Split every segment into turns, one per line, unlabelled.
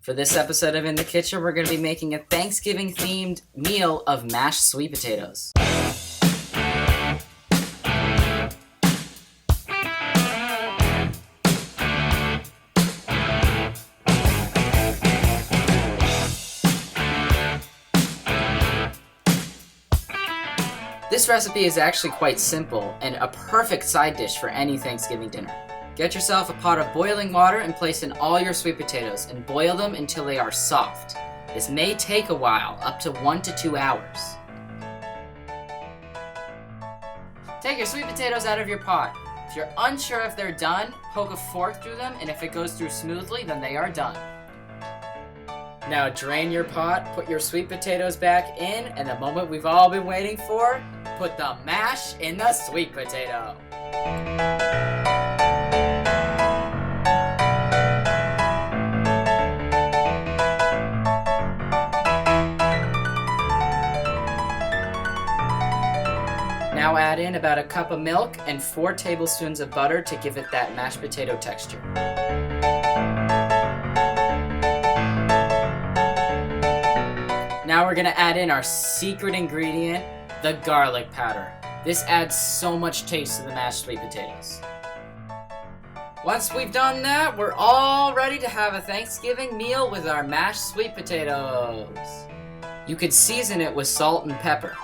For this episode of In the Kitchen, we're going to be making a Thanksgiving-themed meal of mashed sweet potatoes. This recipe is actually quite simple and a perfect side dish for any Thanksgiving dinner. Get yourself a pot of boiling water and place in all your sweet potatoes and boil them until they are soft. This may take a while, up to 1 to 2 hours. Take your sweet potatoes out of your pot. If you're unsure if they're done, poke a fork through them, and if it goes through smoothly, then they are done. Now drain your pot, put your sweet potatoes back in, and the moment we've all been waiting for, put the mash in the sweet potato. Now add in about a cup of milk and 4 tablespoons of butter to give it that mashed potato texture. Now we're going to add in our secret ingredient, the garlic powder. This adds so much taste to the mashed sweet potatoes. Once we've done that, we're all ready to have a Thanksgiving meal with our mashed sweet potatoes. You could season it with salt and pepper.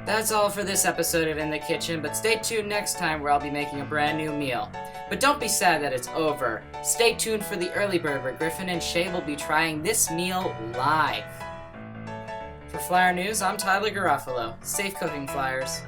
That's all for this episode of In the Kitchen, but stay tuned next time where I'll be making a brand new meal. But don't be sad that it's over. Stay tuned for the early bird where Griffin and Shay will be trying this meal live. For Flyer News, I'm Tyler Garofalo. Safe cooking, Flyers.